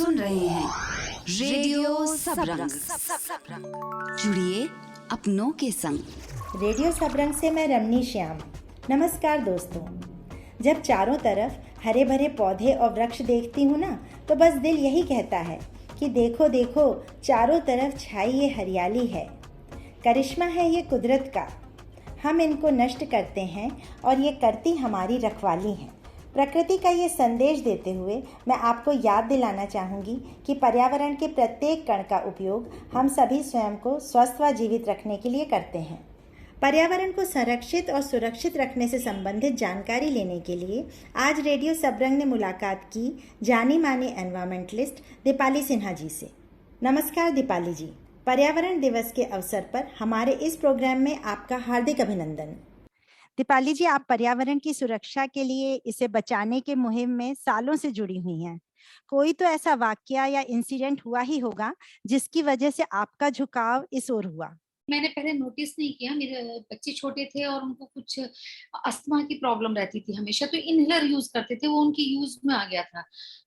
सुन रहे हैं रेडियो सबरंग। जुड़िए अपनों के संग। रेडियो सबरंग से मैं रमनी श्याम। नमस्कार दोस्तों। जब चारों तरफ हरे भरे पौधे और वृक्ष देखती हूँ ना, तो बस दिल यही कहता है कि देखो देखो, चारों तरफ छाई ये हरियाली है। करिश्मा है ये कुदरत का, हम इनको नष्ट करते हैं और ये करती हमारी रखवाली हैं। प्रकृति का ये संदेश देते हुए मैं आपको याद दिलाना चाहूँगी कि पर्यावरण के प्रत्येक कण का उपयोग हम सभी स्वयं को स्वस्थ व जीवित रखने के लिए करते हैं। पर्यावरण को संरक्षित और सुरक्षित रखने से संबंधित जानकारी लेने के लिए आज रेडियो सबरंग ने मुलाकात की जानी मानी एनवायरमेंटलिस्ट दीपाली सिन्हा जी से। नमस्कार दीपाली जी, पर्यावरण दिवस के अवसर पर हमारे इस प्रोग्राम में आपका हार्दिक अभिनंदन। दीपाली जी, आप पर्यावरण की सुरक्षा के लिए, इसे बचाने के मुहिम में सालों से जुड़ी हुई हैं। कोई तो ऐसा वाकया या इंसिडेंट हुआ ही होगा जिसकी वजह से आपका झुकाव इस ओर हुआ। मैंने पहले नोटिस नहीं किया, मेरे बच्चे छोटे थे और उनको कुछ अस्थमा की प्रॉब्लम रहती थी हमेशा, तो इनहेलर यूज करते थे, वो उनकी यूज में आ गया था।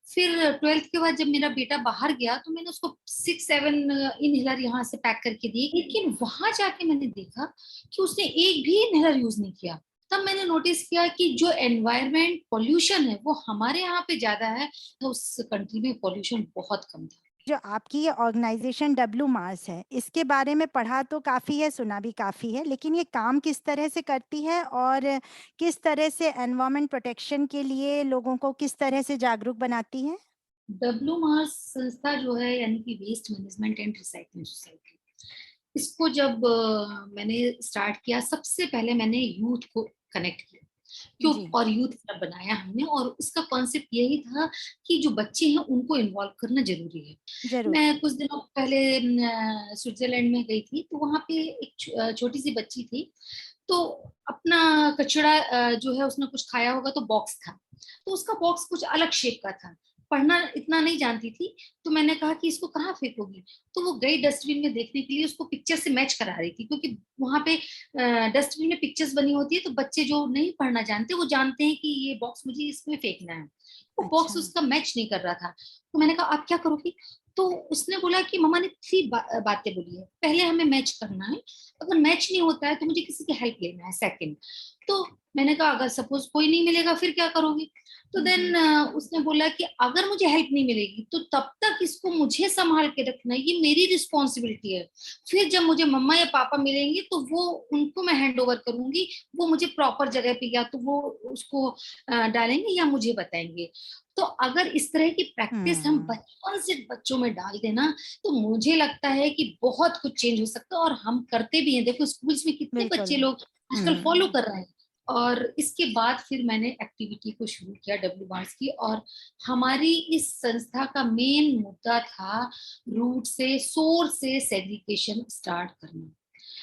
फिर 12th के बाद जब मेरा बेटा बाहर गया तो मैंने उसको 6-7 इनहेलर यहाँ से पैक करके दिए, लेकिन वहां जाके मैंने देखा कि उसने एक भी इनहेलर यूज नहीं किया। तब मैंने नोटिस किया कि जो एनवायरमेंट पॉल्यूशन है वो हमारे यहाँ पे ज्यादा है, तो उस कंट्री में पॉल्यूशन बहुत कम था। जो आपकी ये ऑर्गेनाइजेशन डब्ल्यू मार्स है, इसके बारे में पढ़ा तो काफ़ी है, सुना भी काफ़ी है, लेकिन ये काम किस तरह से करती है और किस तरह से एनवायरमेंट प्रोटेक्शन के लिए लोगों को किस तरह से जागरूक बनाती है? डब्ल्यू मार्स संस्था जो है, यानी कि waste management and recycling society, इसको जब मैंने स्टार्ट किया, सबसे पहले मैंने यूथ को कनेक्ट किया क्यों, और यूथ क्लब बनाया हमने, और उसका कॉन्सेप्ट यही था कि जो बच्चे हैं उनको इन्वॉल्व करना जरूरी है। मैं कुछ दिनों पहले स्विट्जरलैंड में गई थी, तो वहां पे एक छोटी सी बच्ची थी, तो अपना कचरा जो है उसने कुछ खाया होगा, तो बॉक्स था, तो उसका बॉक्स कुछ अलग शेप का था, पढ़ना इतना नहीं जानती थी, तो मैंने कहा कि इसको कहाँ फेंकोगी, तो वो गई डस्टबिन में देखने के लिए, उसको पिक्चर से मैच करा रही थी, क्योंकि वहां पे डस्टबिन में पिक्चर्स बनी होती है, तो बच्चे जो नहीं पढ़ना जानते वो जानते हैं कि ये बॉक्स मुझे इसमें फेंकना है। वो बॉक्स उसका मैच नहीं कर रहा था, तो मैंने कहा आप क्या करोगी, तो उसने बोला कि मम्मा ने 3 बातें बोली है, पहले हमें मैच करना है, अगर मैच नहीं होता है तो मुझे किसी की हेल्प लेना है, सेकंड। तो मैंने कहा अगर सपोज कोई नहीं मिलेगा फिर क्या करोगी, तो देन उसने बोला कि अगर मुझे हेल्प नहीं मिलेगी तो तब तक इसको मुझे संभाल के रखना है, ये मेरी रिस्पॉन्सिबिलिटी है, फिर जब मुझे मम्मा या पापा मिलेंगे तो वो उनको मैं हैंड ओवर करूंगी, वो मुझे प्रॉपर जगह पे या तो वो उसको डालेंगे या मुझे बताएंगे। तो अगर इस तरह की प्रैक्टिस हम बचपन से बच्चों में डाल देना, तो मुझे लगता है कि बहुत कुछ चेंज हो सकता है, और हम करते भी हैं। देखो स्कूल्स में कितने बच्चे लोग आजकल फॉलो कर रहे हैं। और इसके बाद फिर मैंने एक्टिविटी को शुरू किया डब्ल्यू मार्स की, और हमारी इस संस्था का मेन मुद्दा था रूट से, सोर्स से सेग्रीगेशन स्टार्ट करना।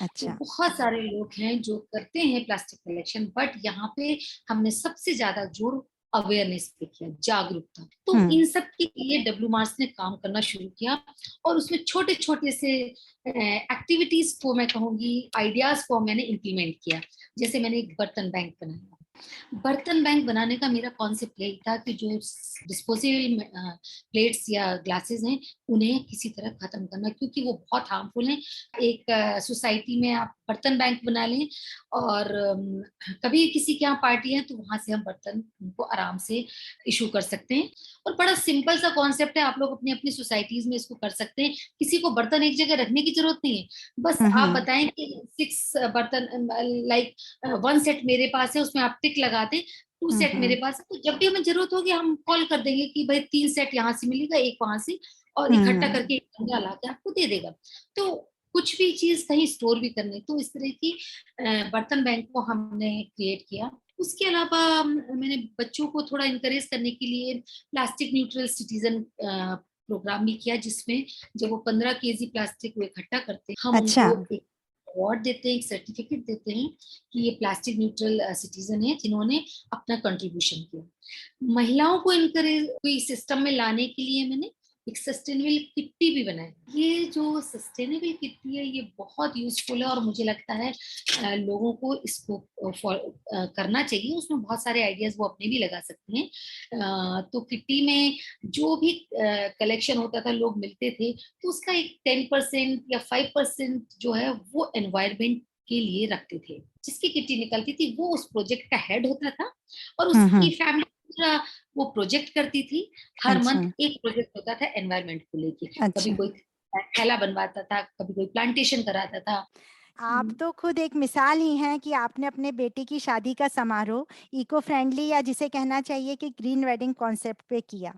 अच्छा। तो बहुत सारे लोग हैं जो करते हैं प्लास्टिक कलेक्शन, बट यहाँ पे हमने सबसे ज्यादा जोर अवेयरनेस पे किया, जागरूकता। तो इन सब के लिए डब्ल्यू मार्स ने काम करना शुरू किया, और उसमें छोटे छोटे से एक्टिविटीज को, मैं कहूंगी आइडियाज को मैंने इम्प्लीमेंट किया। जैसे मैंने एक बर्तन बैंक बनाया। बर्तन बैंक बनाने का मेरा कॉन्सेप्ट यही था कि जो डिस्पोजेबल प्लेट्स या ग्लासेस हैं उन्हें किसी तरह खत्म करना, क्योंकि वो बहुत हार्मफुल हैं। एक सोसाइटी में आप बर्तन बैंक बना लें, और कभी किसी के यहाँ पार्टी है तो वहां से हम बर्तन उनको आराम से इशू कर सकते हैं। और बड़ा सिंपल सा कॉन्सेप्ट है, आप लोग अपनी अपनी सोसाइटीज में इसको कर सकते हैं। किसी को बर्तन एक जगह रखने की जरूरत नहीं है, बस आप बताएं कि 6 बर्तन, लाइक 1 सेट मेरे पास है, उसमें आप टिक लगा दें, 2 सेट मेरे पास है, तो जब भी हमें जरूरत होगी हम कॉल कर देंगे कि भाई 3 सेट यहाँ से मिलेगा, एक वहां से, और इकट्ठा करके एक बंदा ला के आपको दे देगा। तो कुछ भी चीज कहीं स्टोर भी करने, तो इस तरह की बर्तन बैंक को हमने क्रिएट किया। उसके अलावा मैंने बच्चों को थोड़ा इंकरेज करने के लिए प्लास्टिक न्यूट्रल सिटीजन प्रोग्राम भी किया, जिसमें जब वो 15 केजी प्लास्टिक को इकट्ठा करते हैं, हम उनको एक अवार्ड देते हैं, एक सर्टिफिकेट देते हैं कि ये प्लास्टिक न्यूट्रल सिटीजन है जिन्होंने अपना कंट्रीब्यूशन किया। महिलाओं को इनकरेज कोई सिस्टम में लाने के लिए मैंने एक सस्टेनेबल किट्टी भी बनाए। ये जो सस्टेनेबल किट्टी है ये बहुत यूजफुल है और मुझे लगता है लोगों को इसको करना चाहिए। उसमें बहुत सारे आइडियाज वो अपने भी लगा सकते हैं। तो किट्टी में जो भी कलेक्शन होता था, लोग मिलते थे, तो उसका एक 10% या 5% जो है वो एनवायरमेंट के लिए रखते थे। जिसकी किट्टी निकलती थी वो उस प्रोजेक्ट का हेड होता था और उसकी फैमिली पूरा वो प्रोजेक्ट करती थी। हर अच्छा, मंथ एक प्रोजेक्ट होता था एनवायरमेंट को लेके। कभी अच्छा। कोई थैला बनवाता था, कभी कोई प्लांटेशन कराता था। आप तो खुद एक मिसाल ही हैं कि आपने अपने बेटे की शादी का समारोह इको फ्रेंडली या जिसे कहना चाहिए कि ग्रीन वेडिंग कॉन्सेप्ट पे किया।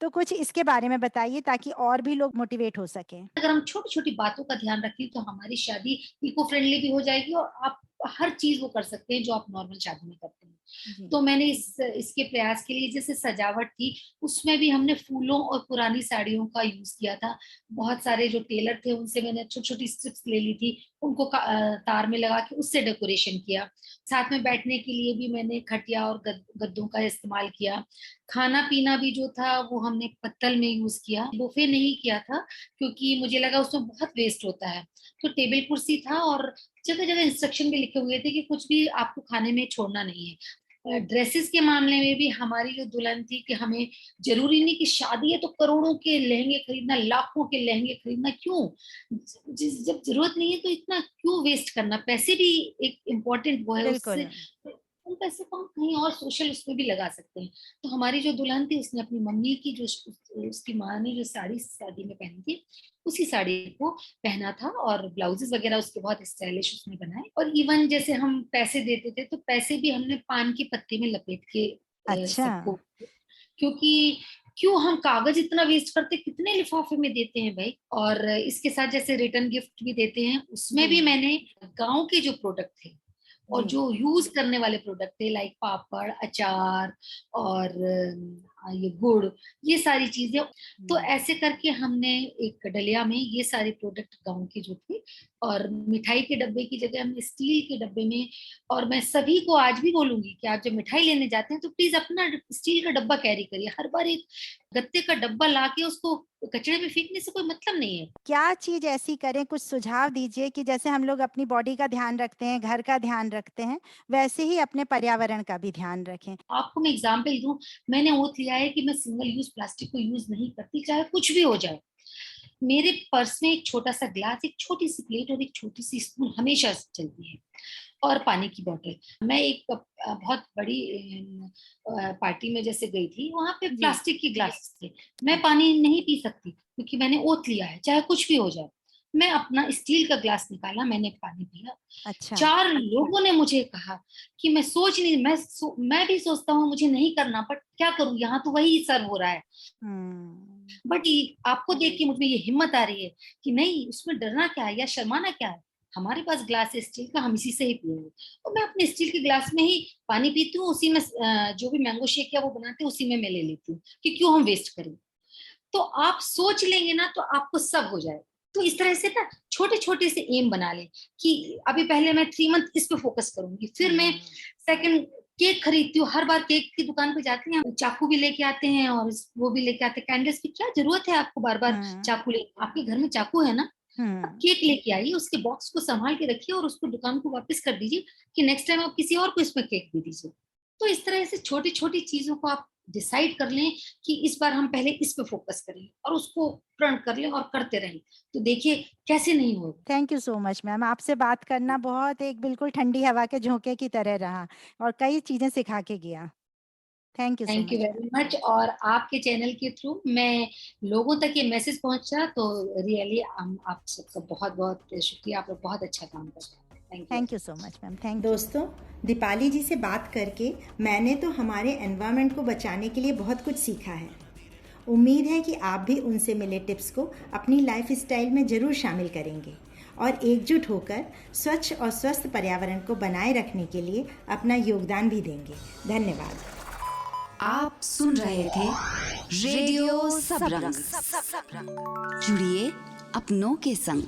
तो कुछ इसके बारे में बताइए ताकि और भी लोग मोटिवेट हो सकें। अगर हम छोटी छोटी बातों का ध्यान रखें तो हमारी शादी इको फ्रेंडली भी हो जाएगी और आप हर चीज वो कर सकते हैं जो आप नॉर्मल शादी में करते हैं। जी। तो मैंने इसके प्रयास के लिए, जैसे सजावट थी, उसमें भी हमने फूलों और पुरानी साड़ियों का यूज किया था। बहुत सारे जो टेलर थे उनसे मैंने छोटी छोटी स्ट्रिप्स ले ली थी, उनको तार में लगा के उससे डेकोरेशन किया। साथ में बैठने के लिए भी मैंने खटिया और गद्दों का इस्तेमाल किया। खाना पीना भी जो था वो हमने पत्तल में यूज किया, बुफे नहीं किया था क्योंकि मुझे लगा उसमें बहुत वेस्ट होता है। तो टेबल कुर्सी था और जगह जगह इंस्ट्रक्शन भी लिखे हुए थे कि कुछ भी आपको खाने में छोड़ना नहीं है। ड्रेसेस के मामले में भी हमारी जो दुल्हन थी कि हमें जरूरी नहीं कि शादी है तो करोड़ों के लहंगे खरीदना, लाखों के लहंगे खरीदना, क्यों? जब जरूरत नहीं है तो इतना क्यों वेस्ट करना? पैसे भी एक इम्पोर्टेंट वो है, बिल्कुल। उससे उन पैसे को हम कहीं और सोशल उसमें भी लगा सकते हैं। तो हमारी जो दुल्हन थी उसने अपनी मम्मी की जो उसकी माँ ने जो साड़ी शादी में पहनी थी उसी साड़ी को पहना था और ब्लाउजेस वगैरह उसके बहुत स्टाइलिश उसने बनाए। और इवन जैसे हम पैसे देते थे तो पैसे भी हमने पान के पत्ते में लपेट के अच्छा। सबको, क्योंकि क्यों हम कागज इतना वेस्ट करते, कितने लिफाफे में देते हैं भाई। और इसके साथ जैसे रिटर्न गिफ्ट भी देते हैं, उसमें जी, भी मैंने गांव के जो प्रोडक्ट थे और जी। जो यूज करने वाले प्रोडक्ट थे लाइक पापड़, अचार और ये गुड़, ये सारी चीजें, तो हुँ। ऐसे करके हमने एक डलिया में ये सारे प्रोडक्ट गांव के जो थे, और मिठाई के डब्बे की जगह हमने स्टील के डब्बे में। और मैं सभी को आज भी बोलूंगी कि आप जब मिठाई लेने जाते हैं तो प्लीज अपना स्टील का डब्बा कैरी करिए। हर बार एक गत्ते का डब्बा लाके उसको कचड़े में फेंकने से कोई मतलब नहीं है। क्या चीज़ ऐसी करें, कुछ सुझाव दीजिए कि जैसे हम लोग अपनी बॉडी का ध्यान रखते हैं, घर का ध्यान रखते हैं, वैसे ही अपने पर्यावरण का भी ध्यान रखें? आपको मैं एग्जाम्पल दूं, मैंने ओथ लिया है कि मैं सिंगल यूज प्लास्टिक को यूज नहीं करती, चाहे कुछ भी हो जाए। मेरे पर्स में एक छोटा सा ग्लास, एक छोटी सी प्लेट और एक छोटी सी स्पून हमेशा चलती है, और पानी की बोतल। मैं एक बहुत बड़ी पार्टी में जैसे गई थी, वहां पे जी। प्लास्टिक के ग्लास थे। मैं पानी नहीं पी सकती क्योंकि मैंने ओथ लिया है चाहे कुछ भी हो जाए। मैं अपना स्टील का ग्लास निकाला, मैंने पानी पिया। अच्छा। 4 लोगों ने मुझे कहा कि मैं सोच नहीं, मैं भी सोचता हूँ मुझे नहीं करना, बट क्या करूं, यहाँ तो वही सर्व हो रहा है। हुँ। बट आपको देख के मुझमें ये हिम्मत आ रही है कि नहीं, उसमें डरना क्या है या शर्माना क्या है। हमारे पास ग्लास है स्टील का, हम इसी से ही पिएंगे। और मैं अपने स्टील के ग्लास में ही पानी पीती हूँ, उसी में जो भी मैंगो शेक या वो बनाते हैं उसी में मैं ले लेती हूँ कि क्यों हम वेस्ट करें। तो आप सोच लेंगे ना तो आपको सब हो जाएगा। तो इस तरह से ना छोटे छोटे से एम बना ले कि अभी पहले मैं 3 मंथ इस पे फोकस करूंगी, फिर मैं हुँ। सेकंड केक खरीदती हूँ। हर बार केक की दुकान पे जाते हैं, चाकू भी लेके आते हैं और वो भी लेके आते हैं। कैंडल्स की क्या जरूरत है आपको बार बार हुँ। चाकू ले, आपके घर में चाकू है ना। अब हुँ। केक लेके आइए, उसके बॉक्स को संभाल के रखिए और उसको दुकान को वापस कर दीजिए कि नेक्स्ट टाइम आप किसी और को इसमें केक दे दीजिए। तो इस तरह से छोटी छोटी चीजों को आप डिसाइड कर लें कि इस बार हम पहले इस पे फोकस करें और उसको प्रण कर लें और करते रहें, तो देखिए कैसे नहीं होगा। Thank you so much ma'am. आपसे बात करना बहुत एक बिल्कुल ठंडी हवा के झोंके की तरह रहा और कई चीज़ें सिखा के गया। Thank you so thank you much ma'am. Very much. और आपके चैनल के थ्रू मैं लोगों तक ये मैसेज पहुंचा तो रियली आप सबका बहुत बहुत शुक्रिया। आप लोग बहुत अच्छा काम कर रहे हैं। Thank you. Thank you so much ma'am. Thank you. दोस्तों, दीपाली जी से बात करके मैंने तो हमारे एनवायरनमेंट को बचाने के लिए बहुत कुछ सीखा है। उम्मीद है कि आप भी उनसे मिले टिप्स को अपनी लाइफ स्टाइल में ज़रूर शामिल करेंगे और एकजुट होकर स्वच्छ और स्वस्थ पर्यावरण को बनाए रखने के लिए अपना योगदान भी देंगे। धन्यवाद। आप सुन रहे थे रेडियो सबरंग। जुड़िए अपनों के संग।